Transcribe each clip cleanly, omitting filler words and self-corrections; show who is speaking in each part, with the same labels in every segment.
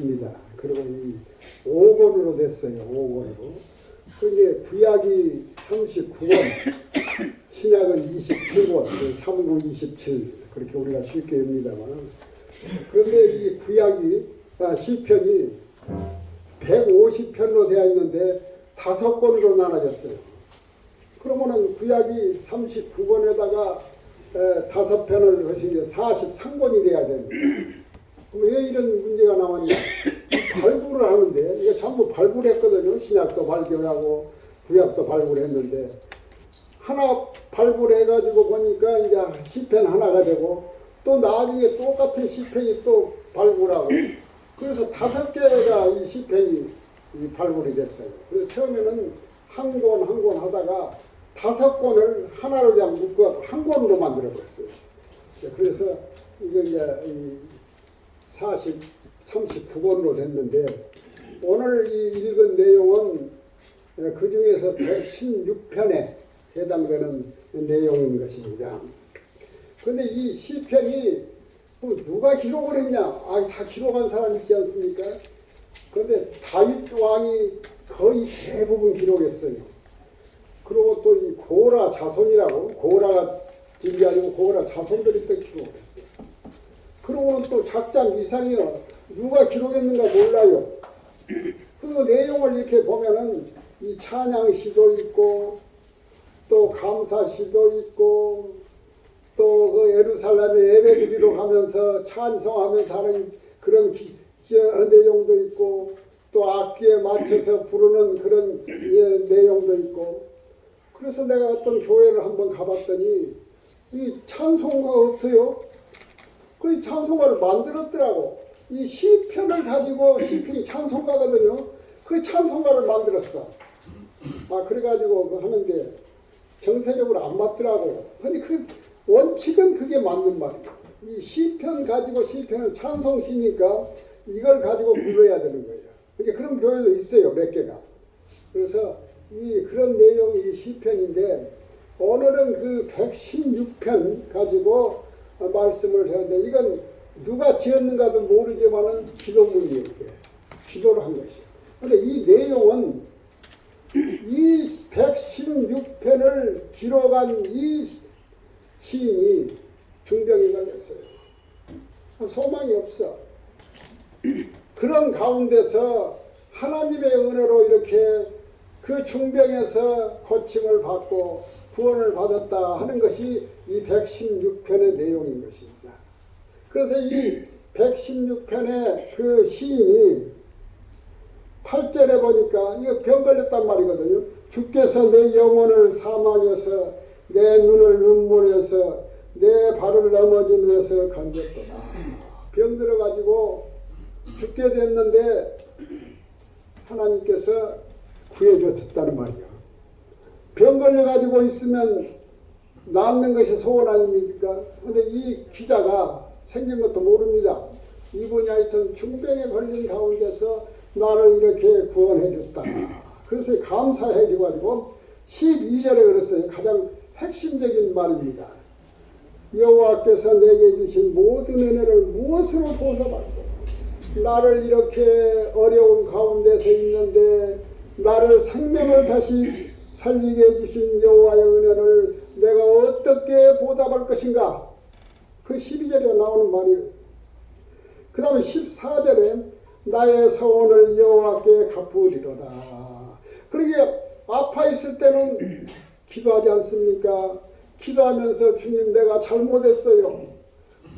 Speaker 1: 됐습니다. 그리고 이 5권으로 됐어요. 5권으로. 그게 구약이 39권, 신약은 27권, 3구 27 그렇게 우리가 쉽게 엽니다만, 그런데 이 구약이 시편이 150편으로 되어 있는데 5권으로 나눠졌어요. 그러면은 구약이 39권에다가 5편을 하신 게 43권이 돼야 됩니다. 그럼 왜 이런 문제가 나왔냐? 발굴을 하는데, 이거 전부 발굴했거든요. 신약도 발굴하고 구약도 발굴했는데, 하나 발굴해가지고 보니까 이제 시편 하나가 되고, 또 나중에 똑같은 시편이 또 발굴하고, 그래서 5개가 이 시편이 발굴이 됐어요. 그래서 처음에는 한 권 하다가 5권을 하나로 그냥 묶어 한 권으로 만들어버렸어요. 그래서 이게 이제 39권으로 됐는데, 오늘 이 읽은 내용은 그 중에서 116편에 해당되는 내용인 것입니다. 그런데 이 시편이 누가 기록을 했냐? 다 기록한 사람 있지 않습니까? 그런데 다윗 왕이 거의 대부분 기록했어요. 그리고 또 이 고라 자손이라고, 고라가 진이 아니고 고라 자손들이 또 기록했어요. 그러고는 또 작장 이상이요. 누가 기록했는가 몰라요. 그 내용을 이렇게 보면은 이 찬양시도 있고, 또 감사시도 있고, 또 그 예루살렘에 예배드리러 가면서 찬송하면서 하는 그런 내용도 있고, 또 악기에 맞춰서 부르는 그런 내용도 있고. 그래서 내가 어떤 교회를 한번 가봤더니 이 찬송가 없어요. 그 찬송가를 만들었더라고. 이 시편을 가지고, 시편이 찬송가거든요. 그 찬송가를 만들었어. 그래가지고 그 하는데 정세적으로 안 맞더라고요. 근데 그 원칙은 그게 맞는 말이에요. 이 시편 가지고, 시편은 찬송시니까 이걸 가지고 불러야 되는 거예요. 그러니까 그런 교회도 있어요, 몇 개가. 그래서 그런 내용이 시편인데, 오늘은 그 116편 가지고 말씀을 하는데, 이건 누가 지었는가도 모르지만은 기도문이에요. 이게. 기도를 한 것이에요. 그런데 이 내용은 이 116편을 기록한 이 시인이 중병에 걸렸어요. 소망이 없어. 그런 가운데서 하나님의 은혜로 이렇게 그 중병에서 고침을 받고 구원을 받았다 하는 것이 이 116편의 내용인 것입니다. 그래서 이 116편의 그 시인이 8절에 보니까 이거 병 걸렸단 말이거든요. 주께서 내 영혼을 사망해서 내 눈을 눈물에서 내 발을 넘어진 데서 건졌도다. 병 들어가지고 죽게 됐는데 하나님께서 구해줬다는 말이야. 병 걸려가지고 있으면 낫는 것이 소원 아닙니까? 근데 이 기자가 생긴 것도 모릅니다. 이분이 하여튼 중병에 걸린 가운데서 나를 이렇게 구원해줬다. 그래서 감사해줘가지고 12절에 그랬어요. 가장 핵심적인 말입니다. 여호와께서 내게 주신 모든 은혜를 무엇으로 보답할까? 나를 이렇게 어려운 가운데서 있는데 나를 생명을 다시 살리게 해주신 여호와의 은혜를 내가 어떻게 보답할 것인가? 그 12절에 나오는 말이에요. 그 다음에 14절에 나의 서원을 여호와께 갚으리로다. 그러게 아파 있을 때는 기도하지 않습니까? 기도하면서 주님 내가 잘못했어요.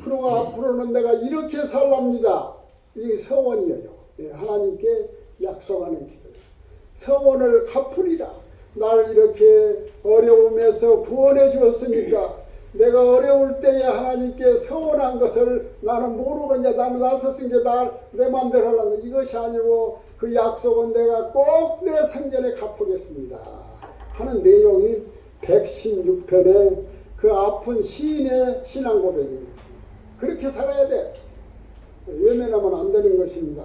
Speaker 1: 그러고 앞으로는 내가 이렇게 살랍니다. 이게 서원이에요. 하나님께 약속하는 기도예요. 서원을 갚으리라. 나를 이렇게 어려움에서 구원해 주었으니까 내가 어려울 때에 하나님께 서원한 것을 나는 모르겠냐. 나는 나서서 이제 내 마음대로 하려는 이것이 아니고 그 약속은 내가 꼭 내 생전에 갚으겠습니다 하는 내용이 116편의 그 아픈 시인의 신앙 고백입니다. 그렇게 살아야 돼. 외면하면 안 되는 것입니다.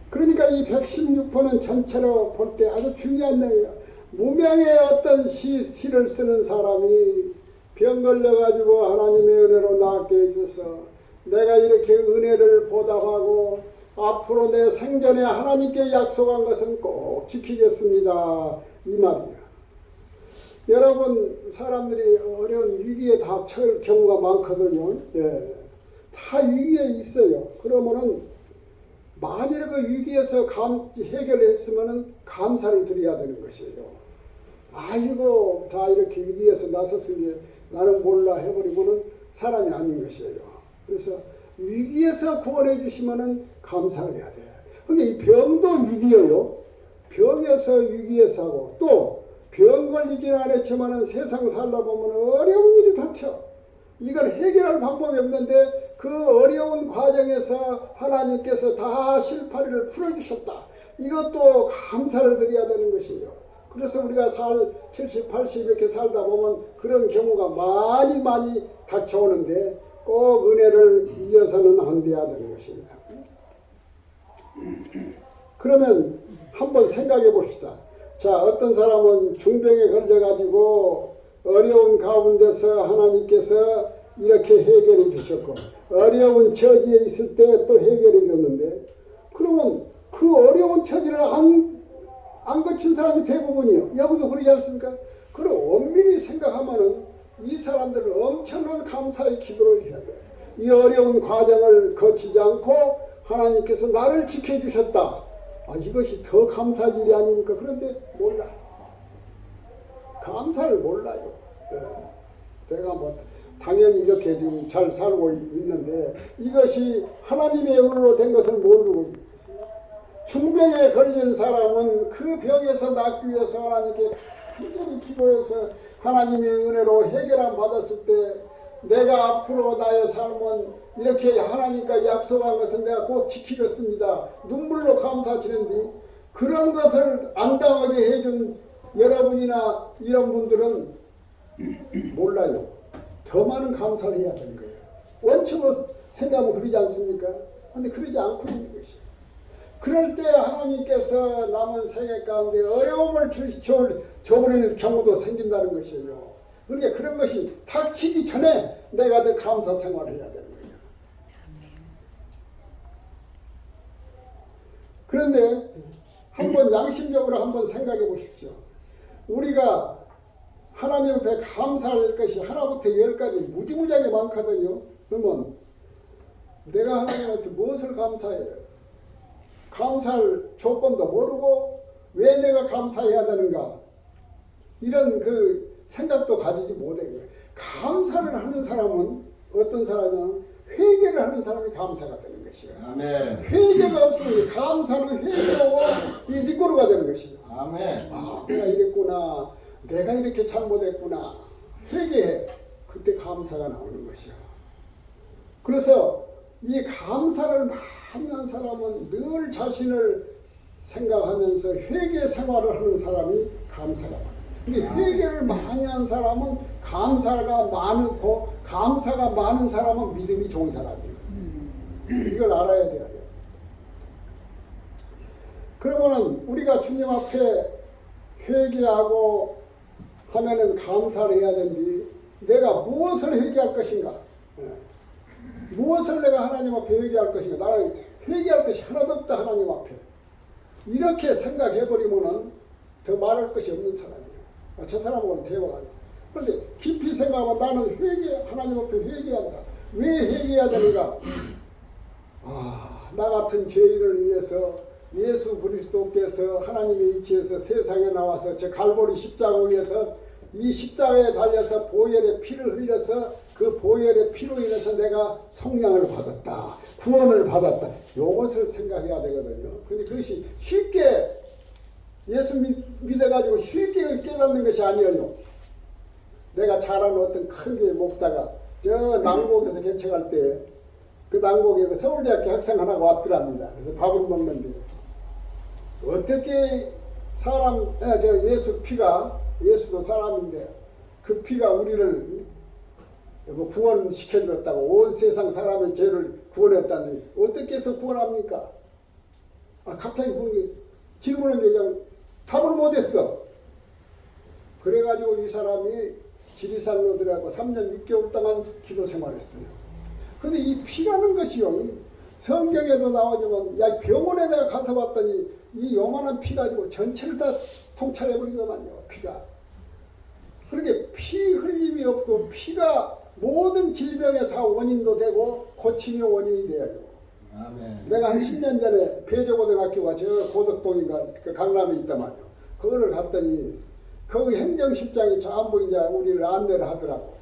Speaker 1: 그러니까 이 116편은 전체로 볼 때 아주 중요한 내용이에요. 무명의 어떤 시를 쓰는 사람이 병 걸려가지고 하나님의 은혜로 낫게 해줘서 내가 이렇게 은혜를 보답하고 앞으로 내 생전에 하나님께 약속한 것은 꼭 지키겠습니다. 이 말이야. 여러분, 사람들이 어려운 위기에 다 처할 경우가 많거든요. 예. 다 위기에 있어요. 그러면은 만일 그 위기에서 해결했으면은 감사를 드려야 되는 것이에요. 아이고, 다 이렇게 위기에서 나섰으니 나는 몰라 해버리고는 사람이 아닌 것이에요. 그래서 위기에서 구원해 주시면은 감사를 해야 돼. 그러니까 이 병도 위기예요. 병에서 위기에서 하고 또 병 걸리지는 않았지만은 세상 살다 보면 어려운 일이 닥쳐. 이걸 해결할 방법이 없는데 그 어려운 과정에서 하나님께서 다 실파리를 풀어주셨다. 이것도 감사를 드려야 되는 것이에요. 그래서 우리가 70, 80 이렇게 살다 보면 그런 경우가 많이 닥쳐오는데 꼭 은혜를 이어서는 안 돼야 되는 것입니다. 그러면 한번 생각해 봅시다. 자, 어떤 사람은 중병에 걸려가지고 어려운 가운데서 하나님께서 이렇게 해결해 주셨고 어려운 처지에 있을 때 또 해결해 줬는데 그러면 그 어려운 처지를 안 거친 사람이 대부분이요. 여러분도 그러지 않습니까? 그럼 엄밀히 생각하면은 이 사람들은 엄청난 감사의 기도를 해야 돼. 이 어려운 과정을 거치지 않고 하나님께서 나를 지켜주셨다. 이것이 더 감사할 일이 아닙니까? 그런데 몰라. 감사를 몰라요. 내가 당연히 이렇게 지금 잘 살고 있는데 이것이 하나님의 은혜로 된 것을 모르고 중병에 걸린 사람은 그 병에서 낫기 위해서 하나님께 간절히 기도해서 하나님의 은혜로 해결함 받았을 때 내가 앞으로 나의 삶은 이렇게 하나님과 약속한 것은 내가 꼭 지키겠습니다. 눈물로 감사드리는데 그런 것을 안 당하게 해준 여러분이나 이런 분들은 몰라요. 더 많은 감사를 해야 되는 거예요. 원칙으로 생각하면 그러지 않습니까? 그런데 그러지 않고 있는 것이에요. 그럴 때 하나님께서 남은 생애 가운데 어려움을 줘버릴 경우도 생긴다는 것이에요. 그러니까 그런 것이 닥치기 전에 내가 더 감사 생활을 해야 되는 거예요. 그런데 한번 양심적으로 한번 생각해 보십시오. 우리가 하나님 앞에 감사할 것이 하나부터 10까지 무지무지하게 많거든요. 그러면 내가 하나님한테 무엇을 감사해요? 감사할 조건도 모르고 왜 내가 감사해야 되는가? 이런 그 생각도 가지지 못해요. 감사를 하는 사람은 어떤 사람은 회개를 하는 사람이 감사가 되는 것이에요.
Speaker 2: 아멘.
Speaker 1: 회개가 없으면 감사는 회개하고 이 뒷고루가 되는 것이에요.
Speaker 2: 아멘.
Speaker 1: 내가 이랬구나. 내가 이렇게 잘못했구나. 회개해. 그때 감사가 나오는 것이야. 그래서 이 감사를 많이 한 사람은 늘 자신을 생각하면서 회개 생활을 하는 사람이 감사가 많아요. 근데 회개를 많이 한 사람은 감사가 많고 감사가 많은 사람은 믿음이 좋은 사람이에요. 이걸 알아야 돼요. 그러면은 우리가 주님 앞에 회개하고 하면은 감사를 해야 되는데 내가 무엇을 회개할 것인가? 무엇을 내가 하나님 앞에 회개할 것인가? 나는 회개할 것이 하나도 없다 하나님 앞에. 이렇게 생각해버리면은 더 말할 것이 없는 사람이에요. 저 사람하고는 대화가 안 돼. 그런데 깊이 생각하면 나는 하나님 앞에 회개한다. 왜 회개해야 되는가? 나 같은 죄인을 위해서 예수 그리스도께서 하나님의 이치에서 세상에 나와서 저 갈보리 십자가 위에서 이 십자가에 달려서 보혈의 피를 흘려서 그 보혈의 피로 인해서 내가 성량을 받았다. 구원을 받았다. 이것을 생각해야 되거든요. 근데 그것이 쉽게 예수 믿어가지고 쉽게 깨닫는 것이 아니에요. 내가 잘 아는 어떤 큰 교회 목사가 저 남곡에서 개척할 때 그 남곡에 서울대학교 학생 하나가 왔더랍니다. 그래서 밥을 먹는데 어떻게 저 예수 피가 예수도 사람인데 그 피가 우리를 구원시켜줬다고 온 세상 사람의 죄를 구원했다니 어떻게 해서 구원합니까? 갑자기 질문을 그냥 답을 못했어. 그래가지고 이 사람이 지리산로 들어가고 3년 6개월 동안 기도 생활했어요. 근데 이 피라는 것이요, 성경에도 나오지만 야 병원에 내가 가서 봤더니 이 요만한 피 가지고 전체를 다 통찰해버리더만요. 피가. 그러게 피 흘림이 없고 피가 모든 질병의 다 원인도 되고 고침의 원인이 돼요.
Speaker 2: 아멘.
Speaker 1: 내가 한 10년 전에 배저고등학교가 저 고덕동인가 그 강남에 있다만요. 그거를 갔더니 거기 행정실장이 전부 이제 우리를 안내를 하더라고.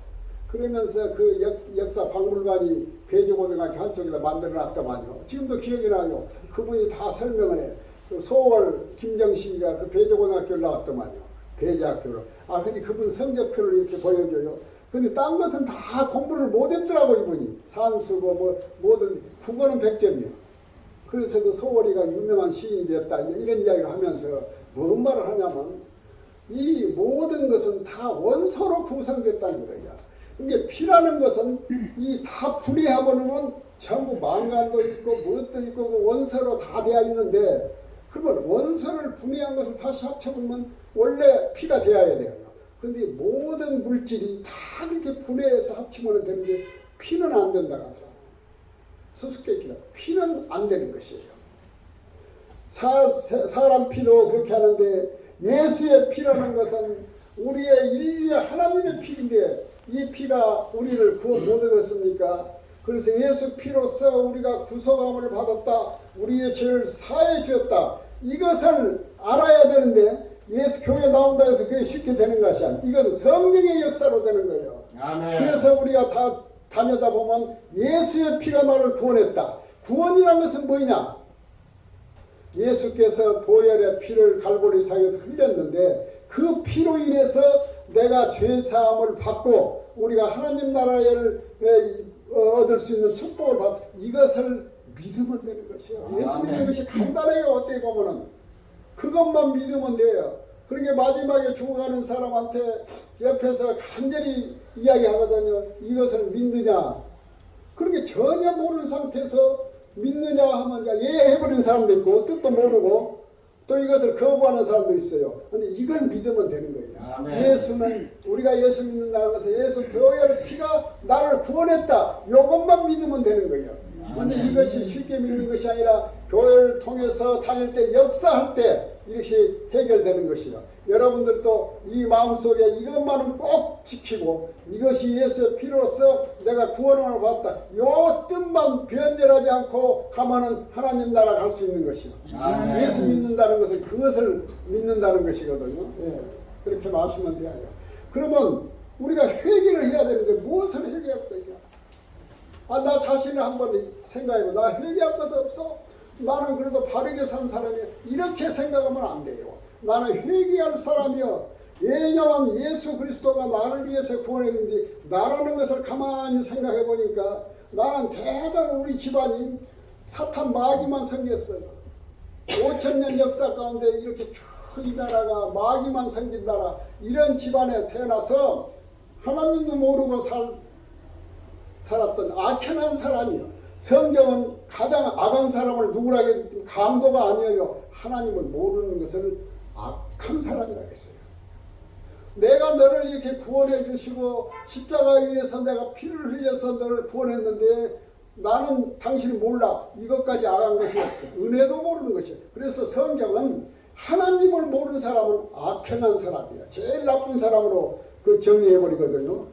Speaker 1: 그러면서 그 역사 박물관이 배저고등학교 한쪽에다 만들어 놨더만요. 지금도 기억이 나요. 그분이 다 설명을 해. 그 소월 김정식이가 그 배저고등학교를 나왔더만요. 배제학교로. 아, 근데 그분 성적표를 이렇게 보여줘요. 근데 딴 것은 다 공부를 못했더라고 이분이. 산수고 뭐 뭐든 국어는 100점이요. 그래서 그 소월이가 유명한 시인이 됐다 이런 이야기를 하면서 뭔 말을 하냐면 이 모든 것은 다 원소로 구성됐다는 거야. 이게 피라는 것은 이 다 분해하고는 전부 망간도 있고 무엇도 있고 그 원소로 다 되어 있는데 그러면 원소를 분해한 것을 다시 합쳐보면 원래 피가 되어야 돼요. 근데 모든 물질이 다 그렇게 분해해서 합치면 되는데 피는 안 된다고 하더라고요. 수수께끼라고. 피는 안 되는 것이에요. 사람 피도 그렇게 하는데 예수의 피라는 것은 우리의 인류의 하나님의 피인데 이 피가 우리를 구원 못 얻었습니까? 그래서 예수 피로써 우리가 구속함을 받았다. 우리의 죄를 사해 주었다. 이것을 알아야 되는데 예수 교회 나온다 해서 그게 쉽게 되는 것이 아니야. 이것은 성령의 역사로 되는 거예요.
Speaker 2: 아멘.
Speaker 1: 그래서 우리가 다 다니다 보면 예수의 피가 나를 구원했다. 구원이란 것은 뭐냐? 예수께서 보혈의 피를 갈보리상에서 흘렸는데 그 피로 인해서 내가 죄사함을 받고 우리가 하나님 나라를 얻을 수 있는 축복을 받 이것을 믿으면 되는 것이요. 예수 믿는 것이 간단해요. 어떻게 보면은 그것만 믿으면 돼요. 그러니까 마지막에 죽어가는 사람한테 옆에서 간절히 이야기하거든요. 이것을 믿느냐? 그렇게 전혀 모르는 상태에서 믿느냐 하면 예 해버린 사람도 있고 뜻도 모르고 또 이것을 거부하는 사람도 있어요. 근데 이걸 믿으면 되는 거예요.
Speaker 2: 아멘.
Speaker 1: 예수는 우리가 예수 믿는다는 것은 예수 보혈의 피가 나를 구원했다. 이것만 믿으면 되는 거예요. 근데 이것이 쉽게 믿는 것이 아니라 교회를 통해서 다닐 때 역사할 때 이렇게 해결되는 것이요. 여러분들도 이 마음속에 이것만은 꼭 지키고 이것이 예수의 피로서 내가 구원을 받았다. 이 뜻만 변절하지 않고 가면은 하나님 나라 갈 수 있는 것이요.
Speaker 2: 아멘.
Speaker 1: 예수 믿는다는 것은 그것을 믿는다는 것이거든요. 예, 그렇게 말하시면 돼요. 그러면 우리가 회개를 해야 되는데 무엇을 회개할 거냐? 아, 나 자신을 한번 생각해봐. 나 회개할 것 없어? 나는 그래도 바르게 산 사람이야. 이렇게 생각하면 안 돼요. 나는 회개할 사람이요. 예정한 예수 그리스도가 나를 위해서 구원했는데 나라는 것을 가만히 생각해 보니까 나는 대단한 우리 집안이 사탄 마귀만 섬겼어요. 5,000년 역사 가운데 이렇게 쭉 이 나라가 마귀만 섬긴 나라 이런 집안에 태어나서 하나님도 모르고 살았던 악한 사람이요. 성경은 가장 악한 사람을 누구라고 했더니 강도가 아니에요. 하나님을 모르는 것을 악한 사람이라고 했어요. 내가 너를 이렇게 구원해 주시고 십자가 위에서 내가 피를 흘려서 너를 구원했는데 나는 당신을 몰라. 이것까지 악한 것이 없어. 은혜도 모르는 것이에요. 그래서 성경은 하나님을 모르는 사람은 악한 사람이에요. 제일 나쁜 사람으로 그 정리해버리거든요.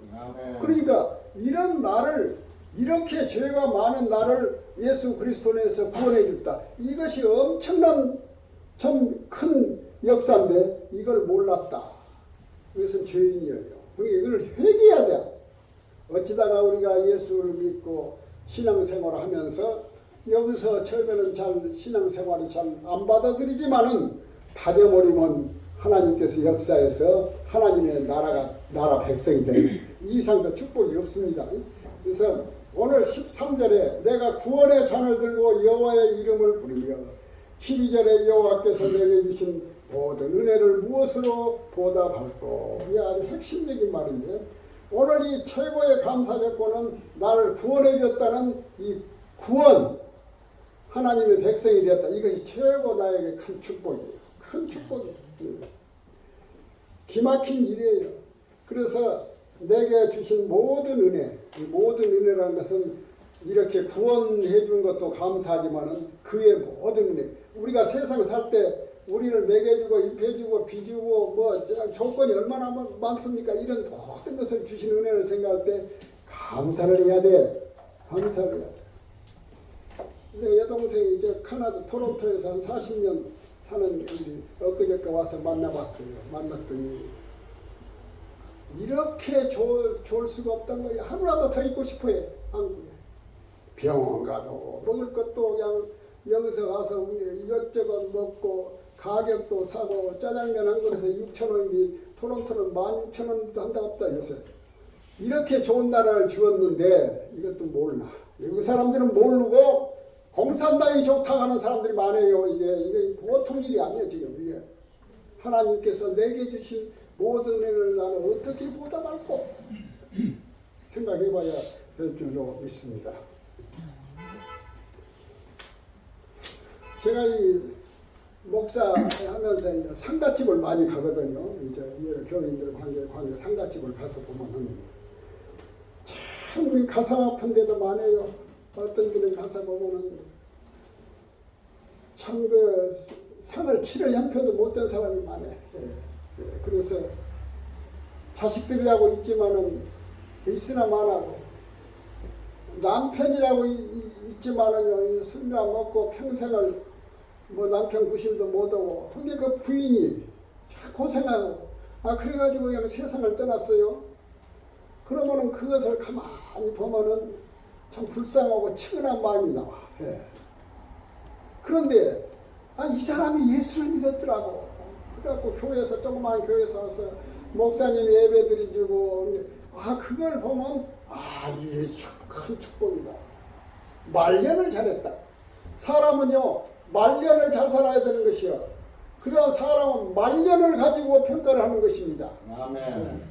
Speaker 1: 그러니까 이런 나를 이렇게 죄가 많은 나를 예수 그리스도에서 구원해 줬다. 이것이 엄청난 참 큰 역사인데 이걸 몰랐다. 이것은 죄인이에요. 그러니까 이걸 회개해야 돼. 어찌다가 우리가 예수를 믿고 신앙생활을 하면서 여기서 처음에는 잘 신앙생활이 잘 안 받아들이지만은 다져버리면 하나님께서 역사에서 하나님의 나라 백성이 되는 이 이상도 축복이 없습니다. 그래서 오늘 13절에 내가 구원의 잔을 들고 여호와의 이름을 부르며 12절에 여호와께서 내게 주신 모든 은혜를 무엇으로 보답할꼬. 이게 아주 핵심적인 말인데 오늘 이 최고의 감사 조건은 나를 구원해 줬다는 이 구원 하나님의 백성이 되었다. 이것이 최고 나에게 큰 축복이에요. 큰 축복이에요. 기막힌 일이에요. 그래서 내게 주신 모든 은혜, 이 모든 은혜라는 것은 이렇게 구원해 준 것도 감사하지만은 그의 모든 은혜, 우리가 세상 살 때 우리를 먹여주고 입혀주고 비주고 뭐 조건이 얼마나 많습니까? 이런 모든 것을 주신 은혜를 생각할 때 감사를 해야 돼. 감사를 해야 돼. 내 여동생이 이제 카나다 토론토에서 한 40년 사는 우리 엊그저께 와서 만나봤어요. 만났더니 이렇게 좋을 수가 없다는 거예요. 하루라도 더 있고 싶어요. 한국에. 병원 가도 먹을 것도 그냥 여기서 가서 이것저것 먹고 가격도 사고 짜장면 한 그릇에 6,000원인데 토론토는 16,000원도 한다고 없다 요새. 이렇게 좋은 나라를 주었는데 이것도 몰라. 이 사람들은 모르고 공산당이 좋다고 하는 사람들이 많아요. 이게 보통 일이 아니에요. 지금 이게 하나님께서 내게 주신 모든 은혜를 나는 어떻게 보답할꼬 생각해봐야 될 줄로 믿습니다. 제가 이 목사하면서 상가집을 많이 가거든요. 이제 교인들 관계 상가집을 가서 보면은 참 가슴 아픈 데도 많아요. 어떤 데는 가서 보면은 참 그 상을 치를 형편도 못된 사람이 많아요. 그래서 자식들이라고 있지만은 있으나 마나고 남편이라고 있지만은요 술이나 먹고 평생을 뭐 남편 구실도 못하고 근데 그 부인이 고생하고 그래가지고 그냥 세상을 떠났어요. 그러면은 그것을 가만히 보면은 참 불쌍하고 측은한 마음이 나와. 그런데 이 사람이 예수를 믿었더라고. 그래갖고 교회에서 조그마한 교회에서 와서 목사님이 예배 드리고 그걸 보면 이게 큰 축복이다. 말년을 잘했다. 사람은요 말년을 잘 살아야 되는 것이요. 그래야 사람은 말년을 가지고 평가를 하는 것입니다.
Speaker 2: 아멘.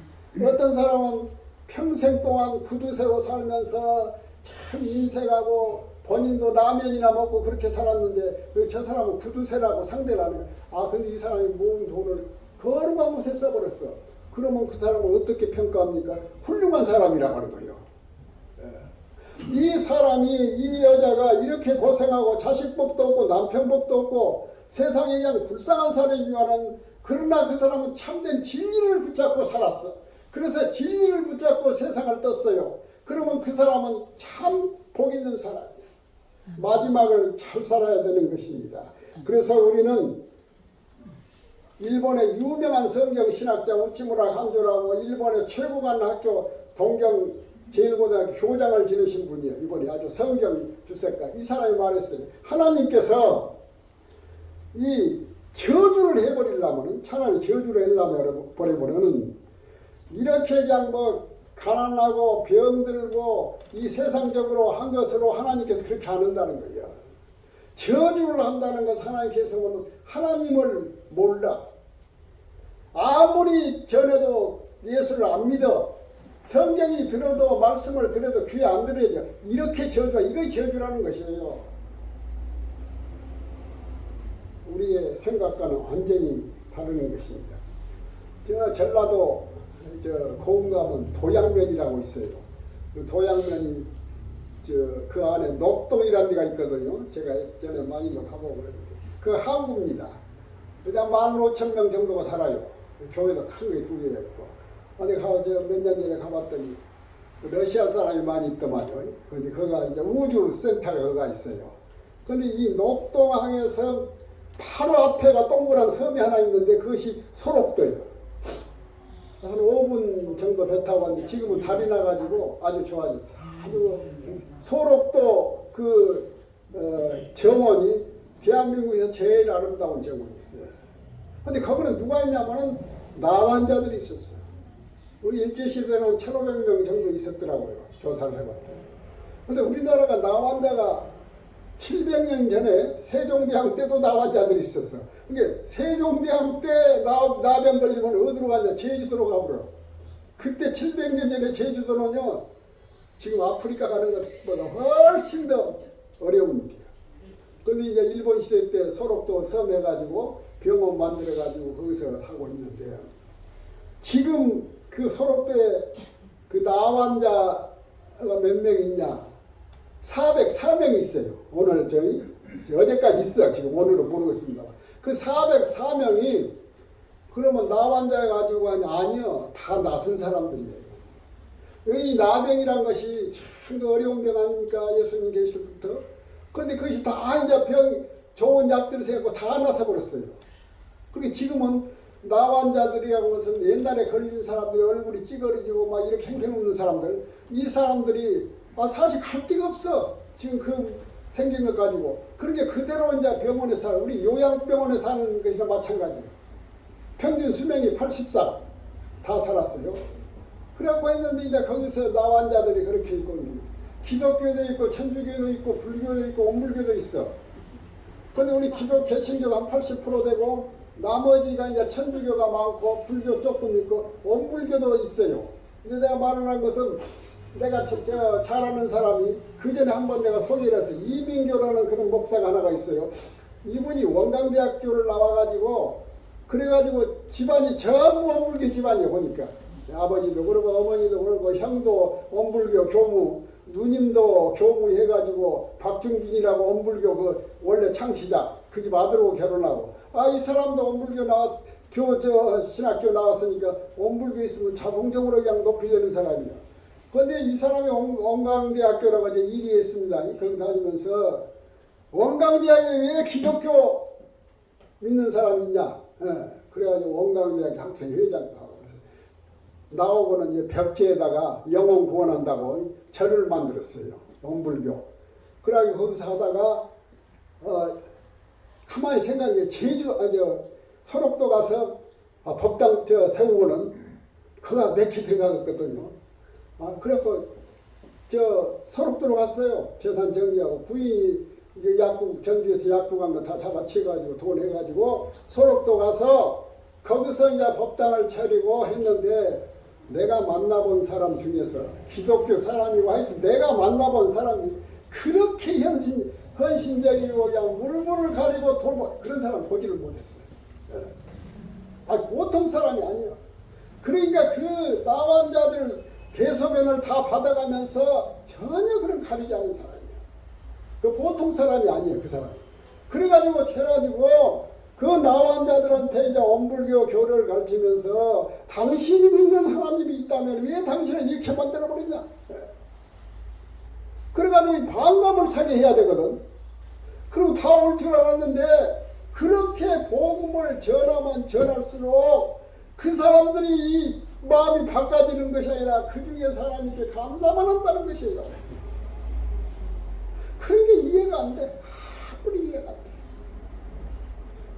Speaker 1: 어떤 사람은 평생 동안 구두쇠로 살면서 참 인색하고 본인도 라면이나 먹고 그렇게 살았는데 저 사람은 구두쇠라고 상대를 하네요. 근데 이 사람이 모은 돈을 거룩한 곳에 써버렸어. 그러면 그 사람은 어떻게 평가합니까? 훌륭한 사람이라고 하는 거예요. 이 사람이 이 여자가 이렇게 고생하고 자식 복도 없고 남편 복도 없고 세상에 그냥 불쌍한 사람이지만은 그러나 그 사람은 참된 진리를 붙잡고 살았어. 그래서 진리를 붙잡고 세상을 떴어요. 그러면 그 사람은 참 복 있는 사람. 마지막을 잘 살아야 되는 것입니다. 그래서 우리는 일본의 유명한 성경 신학자 우치무라 한조라고 일본의 최고 간 학교 동경 제1고등학교 교장을 지내신 분이에요. 이번에 아주 성경 주석가. 이 사람이 말했어요. 하나님께서 이 저주를 해버리려면 차라리 저주를 하려면 버려버리는 이렇게 그냥 뭐 가난하고 병들고 이 세상적으로 한 것으로 하나님께서 그렇게 안 한다는 거예요. 저주를 한다는 것은 하나님께서는 하나님을 몰라. 아무리 전해도 예수를 안 믿어. 성경이 들어도 말씀을 들어도 귀에 안 들어요. 이렇게 저주가 이거 저주라는 것이에요. 우리의 생각과는 완전히 다르는 것입니다. 저 전라도 고흥 가면 도양면이라고 있어요. 그 도양면이 그 안에 녹동이라는 데가 있거든요. 제가 전에 많이 가보고 그랬는데 그 항구입니다. 그냥 15,000명 정도가 살아요. 교회도 큰 게 2개가 있고. 어디 몇 년 전에 가봤더니 러시아 사람이 많이 있더만요. 근데 거기가 이제 우주센터가 거기가 있어요. 근데 이 녹동항에서 바로 앞에가 동그란 섬이 하나 있는데 그것이 소록도예요. 한 5분 정도 배 타고 왔는데 지금은 달이 나가지고 아주 좋아졌어요. 아주 소록도 정원이 대한민국에서 제일 아름다운 정원이었어요. 근데 거기는 누가 있냐면은 나환자들이 있었어요. 우리 일제시대는 1,500명 정도 있었더라고요. 조사를 해봤더니. 근데 우리나라가 나환자가 700년 전에 세종대왕 때도 나환자들이 있었어. 그러니까 세종대왕 때 나병 걸리면 어디로 가냐? 제주도로 가버려. 그때 700년 전에 제주도는요. 지금 아프리카 가는 것보다 훨씬 더 어려운 일이야. 근데 이제 일본 시대 때 소록도 섬 해가지고 병원 만들어가지고 거기서 하고 있는데 지금 그 소록도에 그 나환자가 몇 명 있냐? 404명이 있어요. 오늘 어제까지 있어. 지금 오늘은 모르겠습니다. 그 404명이 그러면 나환자 가지고 아니요. 다 낯선 사람들이에요. 이 나병이란 것이 참 어려운 병 아닙니까? 예수님 계실 때부터. 그런데 그것이 다 이제 좋은 약들을 세고 다 나서 버렸어요. 그리고 지금은 나환자들이라고 해서 옛날에 걸린 사람들이 얼굴이 찌그러지고 막 이렇게 행편없는 사람들, 이 사람들이 사실 갈 데가 없어. 지금 그 생긴 것 가지고. 그러니까 그대로 이제 병원에 우리 요양병원에 사는 것이나 마찬가지예요. 평균 수명이 80살 다 살았어요. 그래갖고 했는데 이제 거기서 나환자들이 그렇게 있고, 기독교도 있고, 천주교도 있고, 불교도 있고, 온불교도 있어. 근데 우리 기독 개신교가 한 80% 되고, 나머지가 이제 천주교가 많고, 불교 조금 있고, 온불교도 있어요. 근데 내가 말을 한 것은, 내가 잘 아는 사람이, 그 전에 한번 내가 소개를 했어요. 이민교라는 그런 목사가 하나가 있어요. 이분이 원광대학교를 나와가지고, 그래가지고 집안이 전부 온불교 집안이에요, 보니까. 아버지도 그러고 어머니도 그러고 형도 온불교 교무, 누님도 교무 해가지고 박중진이라고 온불교 그 원래 창시자 그 집 아들하고 결혼하고 이 사람도 온불교 신학교 나왔으니까 온불교 있으면 자동적으로 그냥 높이 되는 사람이야. 그런데 이 사람이 원광대학교라고 이제 일이 했습니다. 거기 다니면서 원광대학에 왜 기독교 믿는 사람이 있냐? 그래가지고 원광대학교 학생회장도 하고 나오고는 이제 벽지에다가 영혼 구원한다고 절을 만들었어요. 온불교. 그래가지고 거기서 하다가 가만히 생각해 소록도 가서 법당 세우고는 그가 내키 들어가거든요. 그래서 소록도로 갔어요. 재산 정리하고 부인이 약국 전주에서 약국한 거 다 잡아치가지고 돈 해가지고 소록도 가서 거기서 이제 법당을 차리고 했는데 내가 만나본 사람 중에서 기독교 사람이고 하여튼 내가 만나본 사람이 그렇게 헌신적이고 그냥 물불을 가리고 돌고 그런 사람 보지를 못했어요. 보통 사람이 아니에요. 그러니까 그 나환자들 대소변을 다 받아가면서 전혀 그런 가리지 않은 사람이에요. 그 보통 사람이 아니에요, 그 사람. 그래가지고 그 나환자들한테 이제 온불교 교를 가르치면서 당신이 믿는 하나님이 있다면 왜 당신을 이렇게 만들어버리냐. 그래가지고 방법을 사게 해야 되거든. 그럼 다 올 줄 알았는데 그렇게 복음을 전하면 전할수록 그 사람들이 이 마음이 바꿔지는 것이 아니라 그 중에서 하나님께 감사만 한다는 것이에요. 그런 게 이해가 안 돼. 아무리 이해가 안 돼.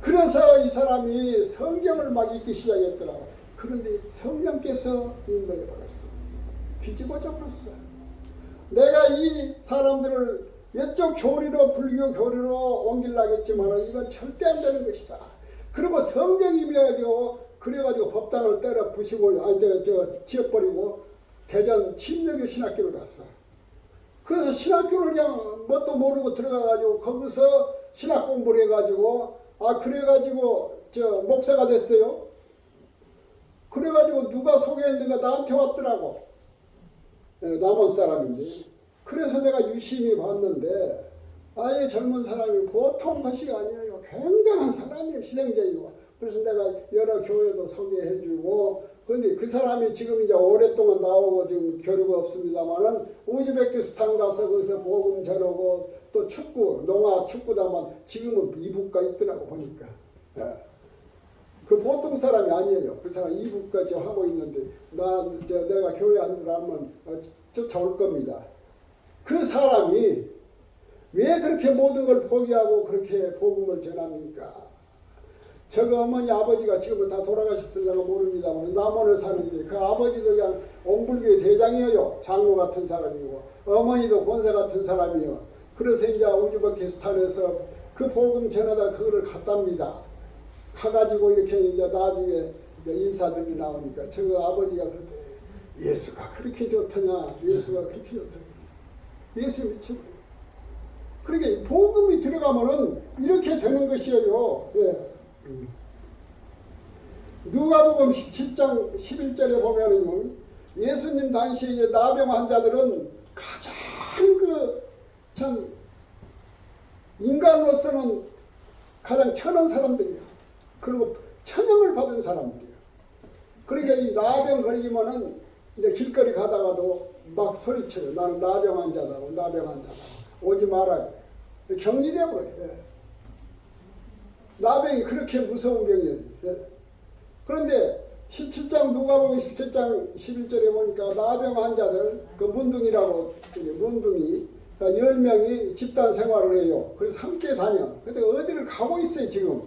Speaker 1: 그래서 이 사람이 성경을 막 읽기 시작했더라고. 그런데 성령께서 인도해 버렸어. 뒤집어져 버렸어. 내가 이 사람들을 이쪽 교리로 불교 교리로 옮기려겠지만 이건 절대 안 되는 것이다. 그리고 성경이 그래가지고 법당을 때려 부시고 지어버리고 대전 침례교 신학교를 갔어. 그래서 신학교를 그냥 뭣도 모르고 들어가가지고 거기서 신학 공부를 해가지고 그래가지고 목사가 됐어요. 그래가지고 누가 소개했는가 나한테 왔더라고. 남원 사람인데. 그래서 내가 유심히 봤는데 이 젊은 사람이 보통 것이 아니에요. 굉장한 사람이에요. 희생적이고. 그래서 내가 여러 교회도 소개해주고 그런데 그 사람이 지금 이제 오랫동안 나오고 지금 교류가 없습니다만은 우즈베키스탄 가서 거기서 복음 전하고 또 농아 축구다만 지금은 이북가 있더라고 보니까. 그 보통 사람이 아니에요. 그 사람 이북까지 하고 있는데 내가 교회 안 들어가면 쫓아올 겁니다. 그 사람이 왜 그렇게 모든 걸 포기하고 그렇게 복음을 전합니까? 저거 어머니 아버지가 지금은 다 돌아가셨을려나 모릅니다만 남원에 사는데 그 아버지도 그냥 온불교의 대장이에요. 장로 같은 사람이고 어머니도 권사 같은 사람이요. 그래서 이제 우즈베키스탄에서 그 복음 전하다 그거를 갔답니다. 가가지고 이렇게 이제 나중에 인사들이 나오니까 저거 아버지가 그때 예수가 그렇게 좋더냐, 예수가 그렇게 좋더냐, 예수 미치고. 그러니까 복음이 들어가면은 이렇게 되는 것이에요. 누가복음 17장 11절에 보면은 예수님 당시에 나병 환자들은 가장 참 인간으로서는 가장 천한 사람들이야. 그리고 천형을 받은 사람들이야. 그러니까 이 나병 걸리면은 이제 길거리 가다가도 막 소리쳐요. 나는 나병 환자다고, 나병 환자다. 오지 마라. 격리돼 버려요. 예. 나병이 그렇게 무서운 병이에요. 예. 그런데 17장 누가복음 17장 11절에 보니까 나병 환자들 그 문둥이라고 문둥이 10명이 집단 생활을 해요. 그래서 함께 다녀. 근데 어디를 가고 있어요 지금.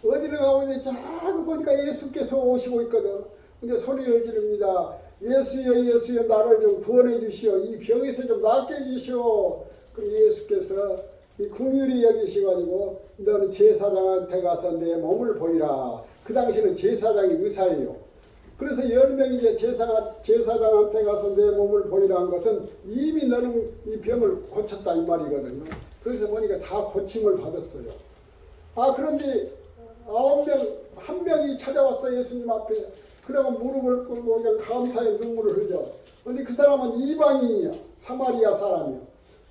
Speaker 1: 어디를 가고 있는데 자꾸 보니까 예수께서 오시고 있거든. 근데 소리를 지릅니다. 예수여 예수여 나를 좀 구원해 주시오. 이 병에서 좀 낫게 해주시오. 그럼 예수께서 이 궁휼히 여기셔가지고 너는 제사장한테 가서 내 몸을 보이라. 그 당시는 제사장이 의사예요. 그래서 10명이 이제 제사장한테 가서 내 몸을 보이라 한 것은 이미 너는 이 병을 고쳤다 이 말이거든요. 그래서 보니까 다 고침을 받았어요. 그런데 9명, 한 명이 찾아왔어 예수님 앞에. 그러고 무릎을 꿇고 그냥 감사의 눈물을 흘려. 근데 그 사람은 이방인이야. 사마리아 사람이야.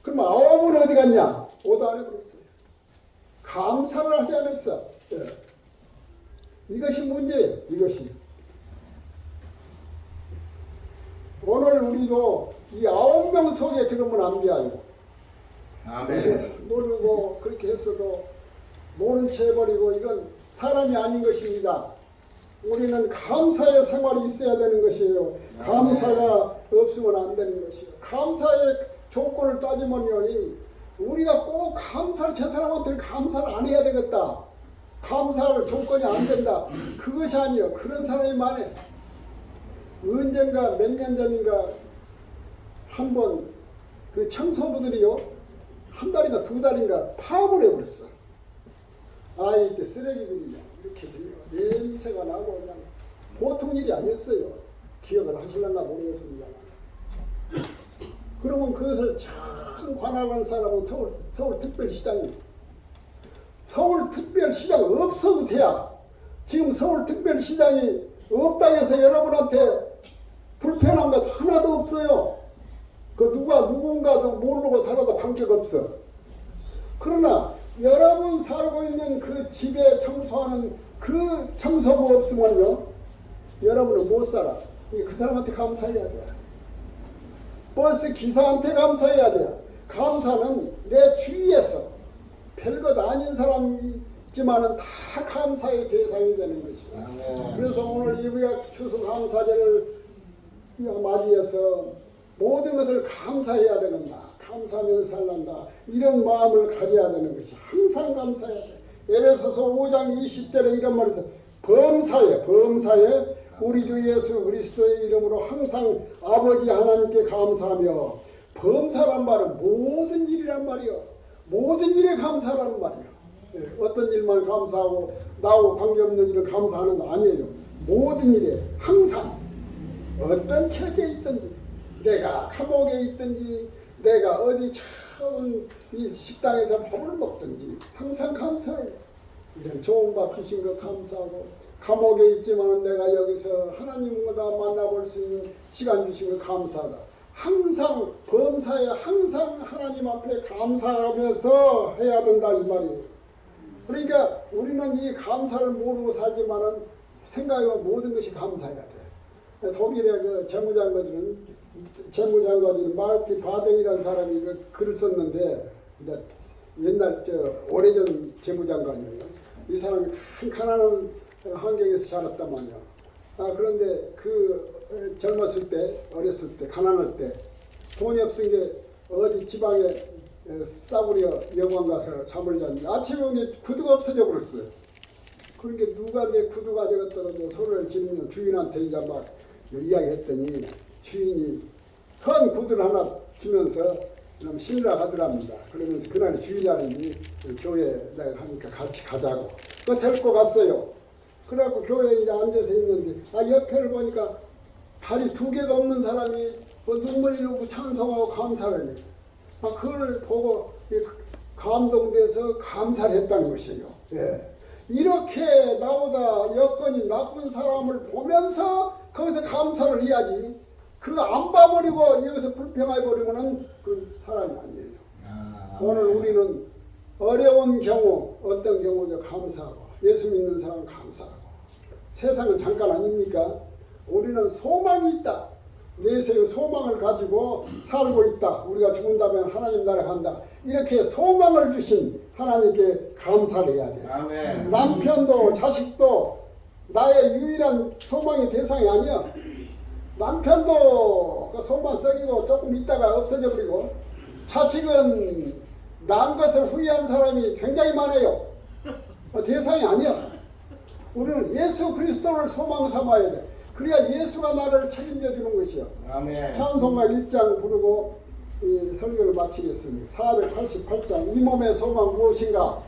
Speaker 1: 그러면 9은 어디 갔냐? 오도 안 해버렸어요. 감사를 하지 않았어. 예. 이것이 문제예요. 이것이. 오늘 우리도 이 9명 속에 들으면 안 돼요.
Speaker 2: 아멘.
Speaker 1: 모르고 그렇게 했어도 모른 채 해버리고 이건 사람이 아닌 것입니다. 우리는 감사의 생활이 있어야 되는 것이에요. 감사가 없으면 안 되는 것이에요. 감사의 조건을 따지면요, 우리가 꼭 감사를 저 사람한테 감사를 안 해야 되겠다. 감사할 조건이 안 된다. 그것이 아니에요. 그런 사람이 많아요. 언젠가 몇 년 전인가 한 번 그 청소부들이요, 한 달인가 두 달인가 파업을 해버렸어. 이때 쓰레기들이 이렇게 냄새가 나고 그냥 보통 일이 아니었어요. 기억을 하실런가 모르겠습니다. 그러면 그것을 참 관할한 사람은 서울특별시장이에요. 서울특별시장 없어도 돼야. 지금 서울특별시장이 없다 해서 여러분한테 불편한 것 하나도 없어요. 그 누군가도 모르고 살아도 관계가 없어. 그러나 여러분 살고 있는 그 집에 청소하는 그 청소부 없으면요, 여러분은 못 살아. 그 사람한테 감사해야 돼. 버스 기사한테 감사해야 돼. 감사는 내 주위에서 별것 아닌 사람이지만은 다 감사의 대상이 되는 것이야. 그래서 오늘 이부야 추수감사절을 맞이해서 모든 것을 감사해야 되는다. 감사하면서 살란다. 이런 마음을 가져야 되는 것이 항상 감사해야 돼. 에베소서 5장 20절에 이런 말이 있어. 범사에 우리 주 예수 그리스도의 이름으로 항상 아버지 하나님께 감사하며, 범사란 말은 모든 일이란 말이요. 모든 일에 감사라는 말이요. 어떤 일만 감사하고 나하고 관계없는 일을 감사하는 거 아니에요. 모든 일에 항상 어떤 처지에 있든지, 내가 감옥에 있든지 내가 어디 처음 이 식당에서 밥을 먹든지 항상 감사해요. 이런 좋은 밥 주신 거 감사하고, 감옥에 있지만 내가 여기서 하나님과 만나볼 수 있는 시간 주신 거 감사하다. 항상 범사에 항상 하나님 앞에 감사하면서 해야 된다 이 말이에요. 그러니까 우리는 이 감사를 모르고 살지만은 생각하면 모든 것이 감사해야 돼. 독일의 그 재무장관인 마르티 바덴이라는 사람이 그 글을 썼는데, 옛날 오래전 재무장관이에요. 이 사람이 가난한 환경에서 자랐단 말이야. 그런데 그 젊었을 때, 어렸을 때, 가난할 때 돈이 없은 게 어디 지방에 싸구려 여관 가서 잠을 잤는데 아침에 오니 구두가 없어져 버렸어요. 그러니까 누가 내 구두 가져갔다고 소리를 지르면 주인한테 이제 막 이야기했더니 주인이 큰 구두를 하나 주면서 신으라 하더랍니다. 그러면서 그날 주일날이니 교회 내가 하니까 같이 가자고. 그 데리고 갔어요. 그래갖고 교회에 이제 앉아서 있는데 옆에를 보니까 다리 2개가 없는 사람이 눈물 흘리고 찬송하고 감사를 해요. 그걸 보고 감동돼서 감사를 했다는 것이에요. 예. 이렇게 나보다 여건이 나쁜 사람을 보면서 거기서 감사를 해야지. 그거 안 봐버리고 여기서 불평해 버리면은 그 사람이 아니에요. 오늘 우리는 어려운 경우, 어떤 경우도 감사하고 예수 믿는 사람은 감사하고 세상은 잠깐 아닙니까? 우리는 소망이 있다. 내세의 소망을 가지고 살고 있다. 우리가 죽은다면 하나님 나라 간다. 이렇게 소망을 주신 하나님께 감사를 해야 돼.
Speaker 2: 아멘.
Speaker 1: 남편도 자식도 나의 유일한 소망의 대상이 아니야. 남편도 그 소망 썩이고 조금 있다가 없어져 버리고, 자식은 남 것을 후회한 사람이 굉장히 많아요. 대상이 아니야. 우리는 예수 그리스도를 소망 삼아야 돼. 그래야 예수가 나를 책임져 주는 것이요.
Speaker 2: 아멘.
Speaker 1: 찬송가 1장 부르고 이 설교를 마치겠습니다. 488장 이 몸의 소망 무엇인가?